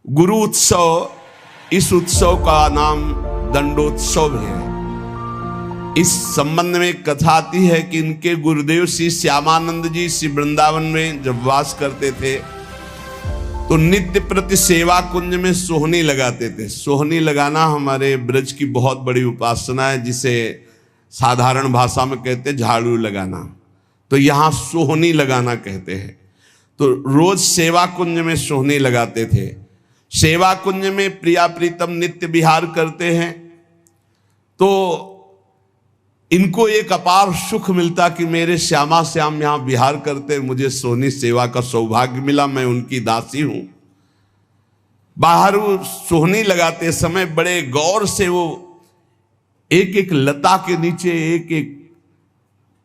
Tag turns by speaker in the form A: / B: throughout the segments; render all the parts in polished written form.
A: गुरु उत्सव, इस उत्सव का नाम दंडोत्सव है। इस संबंध में एक कथा आती है कि इनके गुरुदेव श्री श्यामानंद जी श्री वृंदावन में जब वास करते थे तो नित्य प्रति सेवा कुंज में सोहनी लगाते थे। सोहनी लगाना हमारे ब्रज की बहुत बड़ी उपासना है, जिसे साधारण भाषा में कहते हैं झाड़ू लगाना, तो यहाँ सोहनी लगाना कहते हैं। तो रोज सेवा कुंज में सोहनी लगाते थे। सेवा कुंज में प्रिया प्रीतम नित्य विहार करते हैं तो इनको एक अपार सुख मिलता कि मेरे श्यामा श्याम यहाँ विहार करते, मुझे सोहनी सेवा का सौभाग्य मिला, मैं उनकी दासी हूं। बाहर वो सोहनी लगाते समय बड़े गौर से वो एक एक लता के नीचे एक एक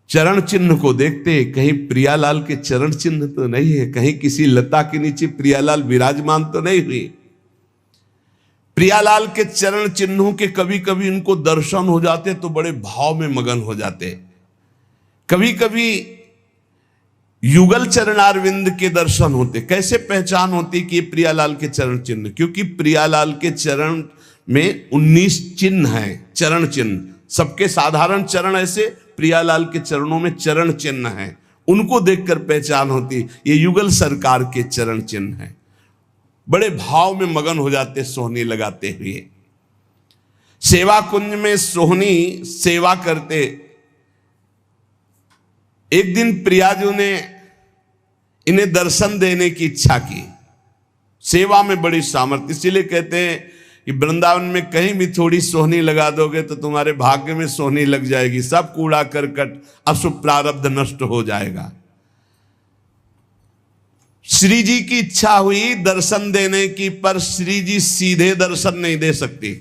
A: चरण चिन्ह को देखते, कहीं प्रियालाल के चरण चिन्ह तो नहीं है, कहीं किसी लता के नीचे प्रियालाल विराजमान तो नहीं हुई। प्रियालाल के चरण चिन्हों के कभी कभी उनको दर्शन हो जाते तो बड़े भाव में मगन हो जाते। कभी कभी युगल चरणारविंद के दर्शन होते। कैसे पहचान होती कि प्रियालाल के चरण चिन्ह? क्योंकि प्रियालाल के चरण में 19 चिन्ह हैं, चरण चिन्ह। सबके साधारण चरण ऐसे, प्रियालाल के चरणों में चरण चिन्ह हैं, उनको देखकर पहचान होती ये युगल सरकार के चरण चिन्ह हैं। बड़े भाव में मगन हो जाते सोहनी लगाते हुए। सेवा कुंज में सोहनी सेवा करते। एक दिन प्रियाजू ने इन्हें दर्शन देने की इच्छा की। सेवा में बड़ी सामर्थ्य, इसीलिए कहते हैं कि वृंदावन में कहीं भी थोड़ी सोहनी लगा दोगे तो तुम्हारे भाग्य में सोहनी लग जाएगी, सब कूड़ा करकट अशुभ प्रारब्ध नष्ट हो जाएगा। श्री जी की इच्छा हुई दर्शन देने की, पर श्री जी सीधे दर्शन नहीं दे सकती।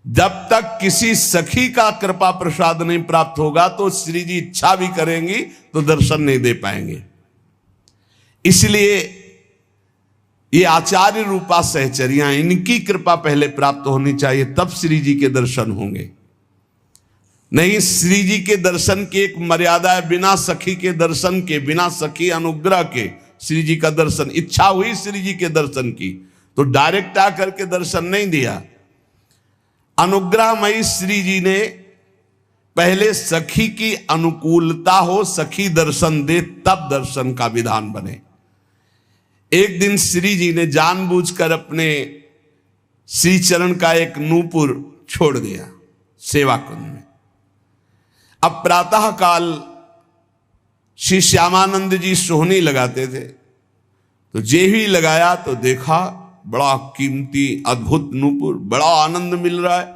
A: जब तक किसी सखी का कृपा प्रसाद नहीं प्राप्त होगा तो श्री जी इच्छा भी करेंगी तो दर्शन नहीं दे पाएंगे। इसलिए ये आचार्य रूपा सहचरियां, इनकी कृपा पहले प्राप्त होनी चाहिए, तब श्री जी के दर्शन होंगे। नहीं, श्री जी के दर्शन की एक मर्यादा है, बिना सखी के दर्शन के, बिना सखी अनुग्रह के श्री जी का दर्शन। इच्छा हुई श्री जी के दर्शन की तो डायरेक्ट आकर के दर्शन नहीं दिया। अनुग्रहमयी श्री जी ने पहले सखी की अनुकूलता हो, सखी दर्शन दे, तब दर्शन का विधान बने। एक दिन श्री जी ने जानबूझकर अपने श्री चरण का एक नूपुर छोड़ दिया सेवा कुंज में। अब प्रातः काल श्री श्यामानंद जी सोहनी लगाते थे तो जे ही लगाया तो देखा बड़ा कीमती अद्भुत नूपुर, बड़ा आनंद मिल रहा है।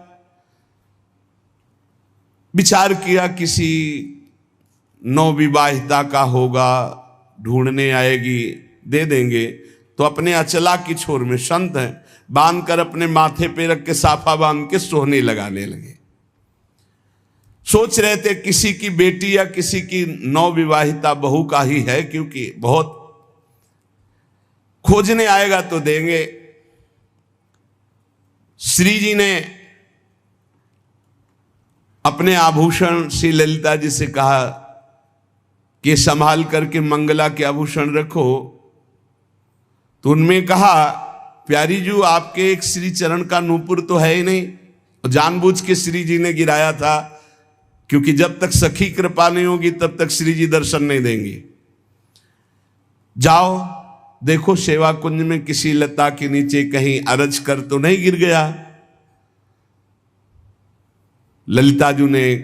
A: विचार किया किसी नवविवाहिता का होगा, ढूंढने आएगी, दे देंगे। तो अपने अचला की छोर में संत हैं, बांध कर अपने माथे पे रख के साफा बांध के सोहनी लगाने लगे। सोच रहे थे किसी की बेटी या किसी की नवविवाहिता बहू का ही है, क्योंकि बहुत खोजने आएगा तो देंगे। श्री जी ने अपने आभूषण श्री ललिता जी से कहा कि संभाल करके मंगला के आभूषण रखो। तो उनमें कहा, प्यारी जी आपके एक श्री चरण का नूपुर तो है ही नहीं। जानबूझ के श्री जी ने गिराया था, क्योंकि जब तक सखी कृपा नहीं होगी तब तक श्री जी दर्शन नहीं देंगे। जाओ देखो सेवा कुंज में किसी लता के नीचे कहीं अरज कर तो नहीं गिर गया। ललिता जी ने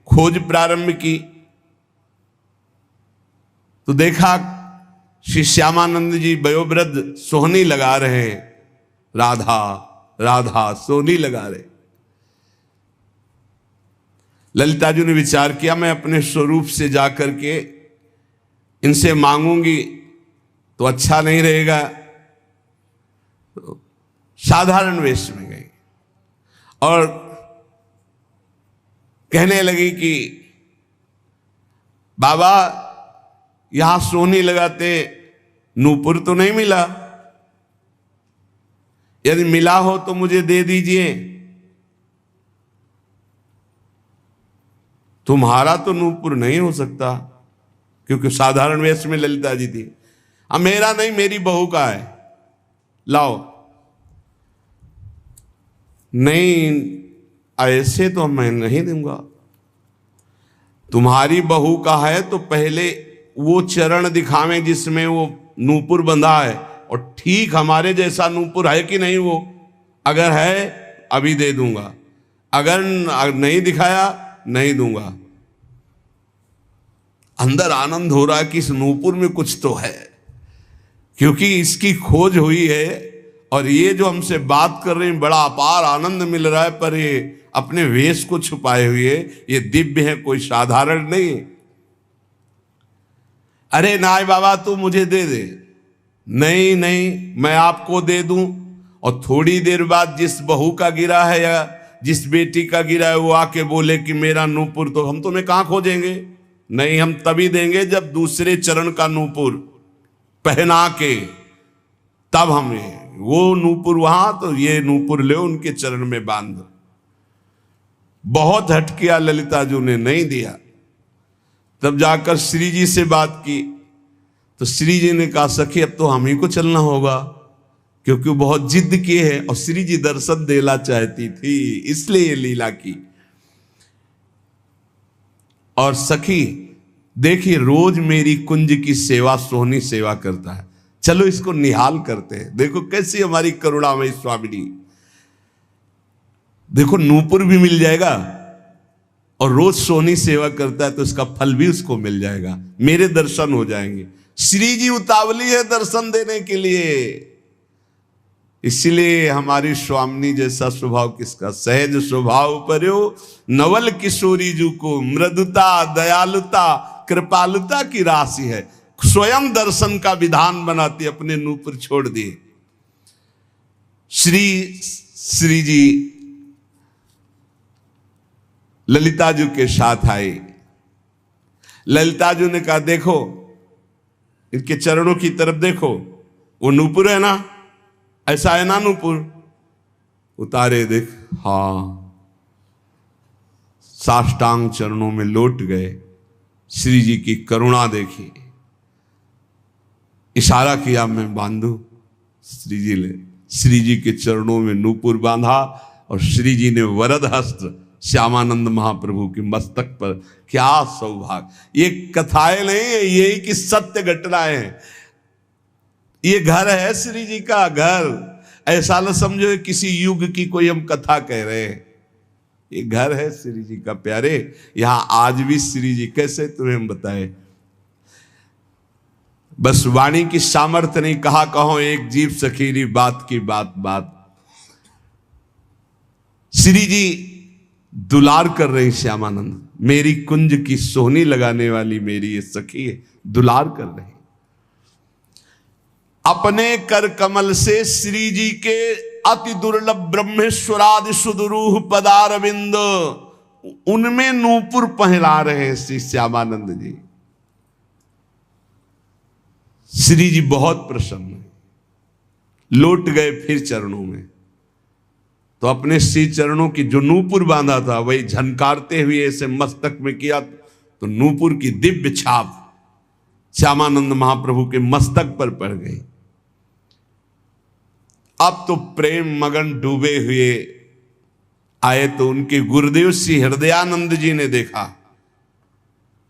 A: खोज प्रारंभ की तो देखा श्री श्यामानंद जी वयोवृद्ध सोहनी लगा रहे हैं। राधा राधा सोहनी लगा रहे। ललिता जी ने विचार किया, मैं अपने स्वरूप से जाकर के इनसे मांगूंगी तो अच्छा नहीं रहेगा। तो साधारण वेश में गई और कहने लगी कि बाबा यहां सोहनी लगाते नूपुर तो नहीं मिला, यदि मिला हो तो मुझे दे दीजिए। तुम्हारा तो नूपुर नहीं हो सकता, क्योंकि साधारण वेश में ललिता जी थी। अब मेरा नहीं, मेरी बहू का है। लाओ। नहीं, ऐसे तो मैं नहीं दूंगा। तुम्हारी बहू का है तो पहले वो चरण दिखावें जिसमें वो नूपुर बंधा है, और ठीक हमारे जैसा नूपुर है कि नहीं वो, अगर है अभी दे दूंगा, अगर नहीं दिखाया नहीं दूंगा। अंदर आनंद हो रहा है कि इस नूपुर में कुछ तो है, क्योंकि इसकी खोज हुई है, और ये जो हमसे बात कर रहे हैं बड़ा अपार आनंद मिल रहा है, पर ये अपने वेश को छुपाए हुए ये दिव्य है, कोई साधारण नहीं। अरे नाय बाबा तू मुझे दे दे, नहीं नहीं मैं आपको दे दूं। और थोड़ी देर बाद जिस बहू का गिरा है या जिस बेटी का गिरा है वो आके बोले कि मेरा नूपुर, तो हम तुम्हें कहां खोजेंगे? नहीं, हम तभी देंगे जब दूसरे चरण का नूपुर पहना के, तब हमें वो नूपुर वहां, तो ये नूपुर ले उनके चरण में बांध। बहुत हट किया ललिता जी ने, नहीं दिया। तब जाकर श्री जी से बात की तो श्री जी ने कहा सखी अब तो हम ही को चलना होगा, क्योंकि वो बहुत जिद किए है, और श्री जी दर्शन देना चाहती थी इसलिए ये लीला की। और सखी देखिए रोज मेरी कुंज की सेवा सोहनी सेवा करता है, चलो इसको निहाल करते हैं। देखो कैसी हमारी करुणामयी स्वामिनी, देखो नूपुर भी मिल जाएगा और रोज सोहनी सेवा करता है तो इसका फल भी उसको मिल जाएगा, मेरे दर्शन हो जाएंगे। श्री जी उतावली है दर्शन देने के लिए, इसलिए हमारी स्वामिनी जैसा स्वभाव किसका, सहज स्वभाव पर्यो नवल किशोरी जी को मृदुता दयालुता कृपालुता की राशि है, स्वयं दर्शन का विधान बनाती, अपने नूपुर छोड़ दिए। श्री जी ललिता जी के साथ आए। ललिता जी ने कहा देखो इनके चरणों की तरफ देखो, वो नूपुर है ना, ऐसा है ना नूपुर, उतारे देख, हाँ साष्टांग चरणों में लौट गए। श्री जी की करुणा देखी, इशारा किया मैं बांधू। श्री जी के चरणों में नूपुर बांधा, और श्री जी ने वरद हस्त श्यामानंद महाप्रभु के मस्तक पर, क्या सौभाग्य। ये कथाएं नहीं है, यही की सत्य घटनाएं हैं। ये घर है श्री जी का घर, ऐसा न समझो किसी युग की कोई हम कथा कह रहे हैं, ये घर है श्री जी का प्यारे। यहां आज भी श्री जी कैसे तुम्हें हम बताए, बस वाणी की सामर्थ्य नहीं, कहा कहो एक जीव सखीरी बात की बात बात। श्री जी दुलार कर रहे श्यामानंद, मेरी कुंज की सोहनी लगाने वाली मेरी ये सखी है, दुलार कर रहे। अपने कर कमल से श्री जी के अति दुर्लभ ब्रह्मेश्वरादि सुदरूह पदारविंद, उनमें नूपुर पहला रहे श्री श्यामानंद जी। श्री जी बहुत प्रसन्न है, लौट गए फिर चरणों में, तो अपने श्री चरणों की जो नूपुर बांधा था वही झनकारते हुए ऐसे मस्तक में किया, तो नूपुर की दिव्य छाप श्यामानंद महाप्रभु के मस्तक पर पड़ गई। अब तो प्रेम मगन डूबे हुए आए, तो उनके गुरुदेव श्री हृदयानंद जी ने देखा,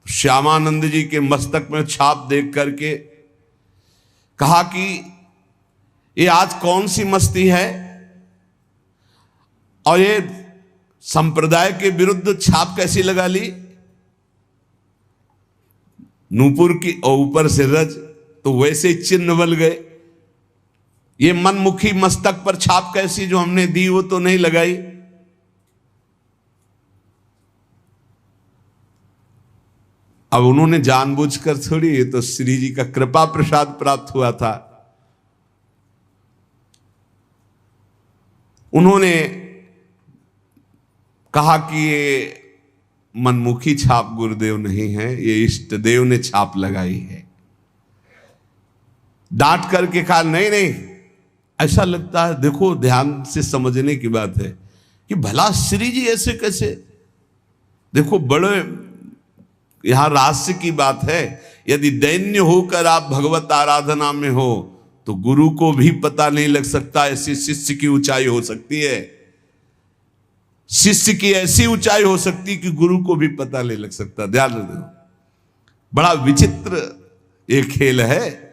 A: श्यामानंद जी के मस्तक में छाप देख करके कहा कि ये आज कौन सी मस्ती है, और ये संप्रदाय के विरुद्ध छाप कैसी लगा ली, नूपुर की और ऊपर से रज, तो वैसे चिन्ह बल गए। ये मनमुखी मस्तक पर छाप कैसी जो हमने दी वो तो नहीं लगाई। अब उन्होंने जानबूझकर थोड़ी, ये तो श्री जी का कृपा प्रसाद प्राप्त हुआ था। उन्होंने कहा कि ये मनमुखी छाप गुरुदेव नहीं है, ये इष्ट देव ने छाप लगाई है। डांट करके कहा नहीं नहीं, ऐसा लगता है, देखो ध्यान से समझने की बात है कि भला श्री जी ऐसे कैसे, देखो बड़े यहां रहस्य की बात है। यदि दैन्य होकर आप भगवत आराधना में हो तो गुरु को भी पता नहीं लग सकता ऐसी शिष्य की ऊंचाई हो सकती है। शिष्य की ऐसी ऊंचाई हो सकती कि गुरु को भी पता नहीं लग सकता। ध्यान दो, बड़ा विचित्र ये खेल है।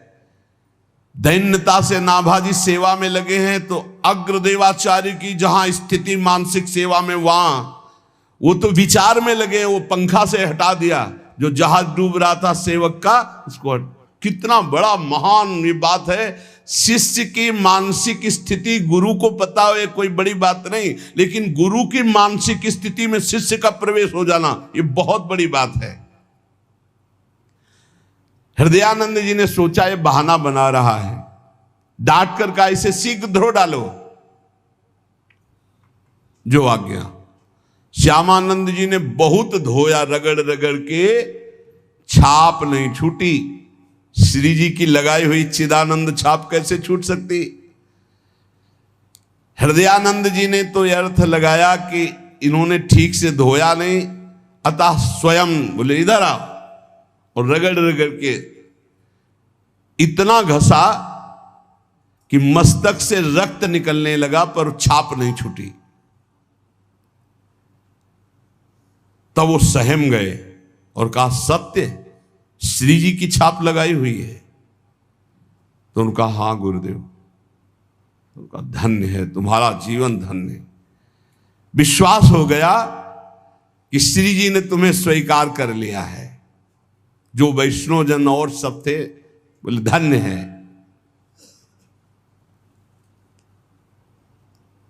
A: दैन्यता से नाभाजी सेवा में लगे हैं तो अग्रदेवाचार्य की जहां स्थिति मानसिक सेवा में, वहां वो तो विचार में लगे, वो पंखा से हटा दिया जो जहाज डूब रहा था सेवक का, उसको। कितना बड़ा महान ये बात है। शिष्य की मानसिक स्थिति गुरु को पता हो, ये कोई बड़ी बात नहीं, लेकिन गुरु की मानसिक स्थिति में शिष्य का प्रवेश हो जाना ये बहुत बड़ी बात है। हृदयानंद जी ने सोचा ये बहाना बना रहा है, डांट कर का इसे शीघ्र धो डालो, जो आज्ञा। श्यामानंद जी ने बहुत धोया, रगड़ रगड़ के, छाप नहीं छूटी। श्री जी की लगाई हुई चिदानंद छाप कैसे छूट सकती। हृदयानंद जी ने तो यह अर्थ लगाया कि इन्होंने ठीक से धोया नहीं, अतः स्वयं बोले इधर आओ, और रगड़ रगड़ के इतना घसा कि मस्तक से रक्त निकलने लगा, पर छाप नहीं छूटी। तब वो सहम गए और कहा सत्य, श्री जी की छाप लगाई हुई है। तो उनका हां गुरुदेव, उनका धन्य है, तुम्हारा जीवन धन्य। विश्वास हो गया कि श्री जी ने तुम्हें स्वीकार कर लिया है। जो वैष्णव जन और सब थे बोले धन्य है।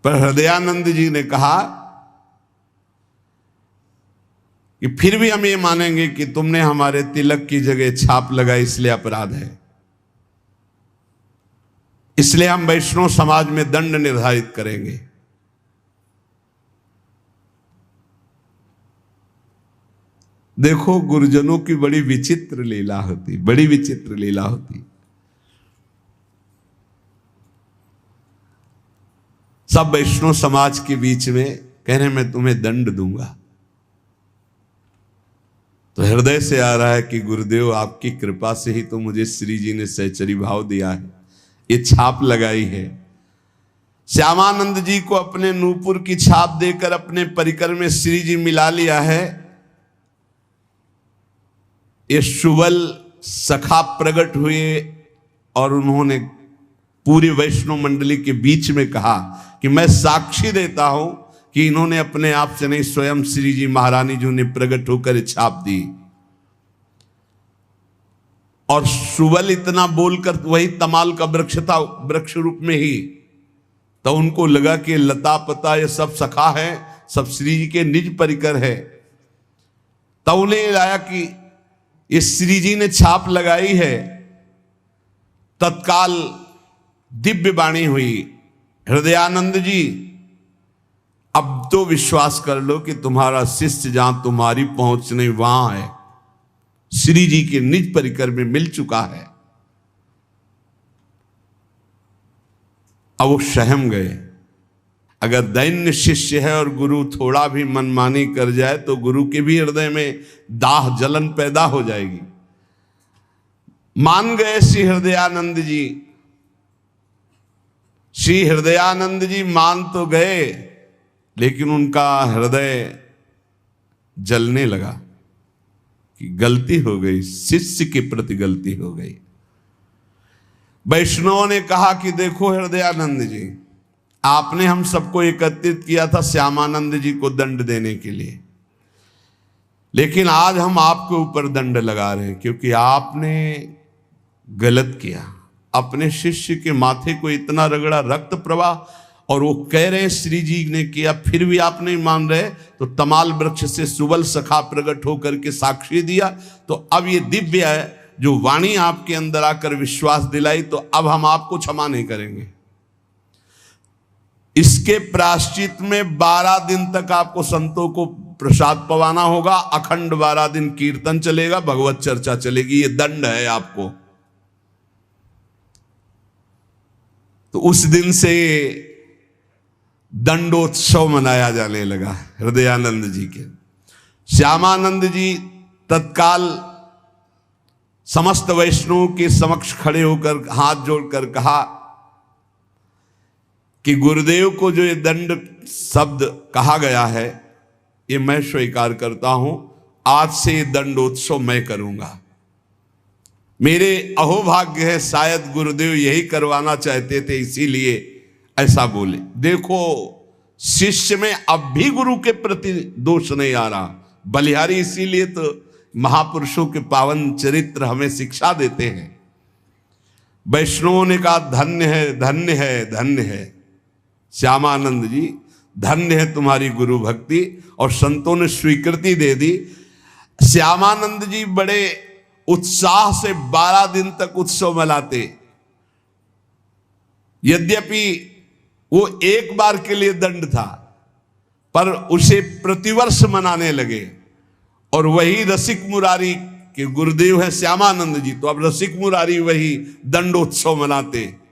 A: पर हृदयानंद जी ने कहा कि फिर भी हम ये मानेंगे कि तुमने हमारे तिलक की जगह छाप लगाई, इसलिए अपराध है। इसलिए हम वैष्णव समाज में दंड निर्धारित करेंगे। देखो गुरुजनों की बड़ी विचित्र लीला होती, बड़ी विचित्र लीला होती। सब वैष्णव समाज के बीच में कह रहे मैं तुम्हें दंड दूंगा। तो हृदय से आ रहा है कि गुरुदेव आपकी कृपा से ही तो मुझे श्री जी ने सहचरी भाव दिया है, ये छाप लगाई है। श्यामानंद जी को अपने नूपुर की छाप देकर अपने परिकर में श्री जी मिला लिया है। ये सुबल सखा प्रकट हुए और उन्होंने पूरी वैष्णव मंडली के बीच में कहा कि मैं साक्षी देता हूं कि इन्होंने अपने आप से नहीं, स्वयं श्री जी महारानी जी ने प्रकट होकर छाप दी। और सुबल इतना बोलकर, वही तमाल का वृक्ष था, वृक्ष रूप में ही, तो उनको लगा कि लता पता ये सब सखा है, सब श्री जी के निज परिकर है। तब उन्हें लाया कि ये श्री जी ने छाप लगाई है। तत्काल दिव्य वाणी हुई, हृदयानंद जी अब तो विश्वास कर लो कि तुम्हारा शिष्य जहां तुम्हारी पहुंच नहीं वहां है, श्री जी के निज परिकर में मिल चुका है। अब वो सहम गए। अगर दैन्य शिष्य है और गुरु थोड़ा भी मनमानी कर जाए तो गुरु के भी हृदय में दाह जलन पैदा हो जाएगी। मान गए श्री हृदयानंद जी। श्री हृदयानंद जी मान तो गए, लेकिन उनका हृदय जलने लगा कि गलती हो गई, शिष्य के प्रति गलती हो गई। वैष्णवों ने कहा कि देखो हृदयानंद जी, आपने हम सबको एकत्रित किया था श्यामानंद जी को दंड देने के लिए, लेकिन आज हम आपके ऊपर दंड लगा रहे हैं क्योंकि आपने गलत किया। अपने शिष्य के माथे को इतना रगड़ा, रक्त प्रवाह, और वो कह रहे हैं श्री जी ने किया, फिर भी आप नहीं मान रहे। तो तमाल वृक्ष से सुबल सखा प्रकट होकर के साक्षी दिया। तो अब ये दिव्य है जो वाणी आपके अंदर आकर विश्वास दिलाई, तो अब हम आपको क्षमा नहीं करेंगे। इसके प्रायश्चित में 12 दिन तक आपको संतों को प्रसाद पवाना होगा, अखंड 12 दिन कीर्तन चलेगा, भगवत चर्चा चलेगी, ये दंड है आपको। तो उस दिन से दंडोत्सव मनाया जाने लगा हृदयानंद जी के। श्यामानंद जी तत्काल समस्त वैष्णवों के समक्ष खड़े होकर हाथ जोड़कर कहा कि गुरुदेव को जो ये दंड शब्द कहा गया है ये मैं स्वीकार करता हूं, आज से ये दंडोत्सव मैं करूंगा। मेरे अहोभाग्य है, शायद गुरुदेव यही करवाना चाहते थे इसीलिए ऐसा बोले। देखो शिष्य में अब भी गुरु के प्रति दोष नहीं आ रहा। बलिहारी इसीलिए तो महापुरुषों के पावन चरित्र हमें शिक्षा देते हैं। वैष्णवों ने कहा धन्य है धन्य है धन्य है श्यामानंद जी, धन्य है तुम्हारी गुरु भक्ति, और संतों ने स्वीकृति दे दी। श्यामानंद जी बड़े उत्साह से 12 दिन तक उत्सव मनाते। यद्यपि वो एक बार के लिए दंड था, पर उसे प्रतिवर्ष मनाने लगे। और वही रसिक मुरारी के गुरुदेव है श्यामानंद जी, तो अब रसिक मुरारी वही दंडोत्सव मनाते।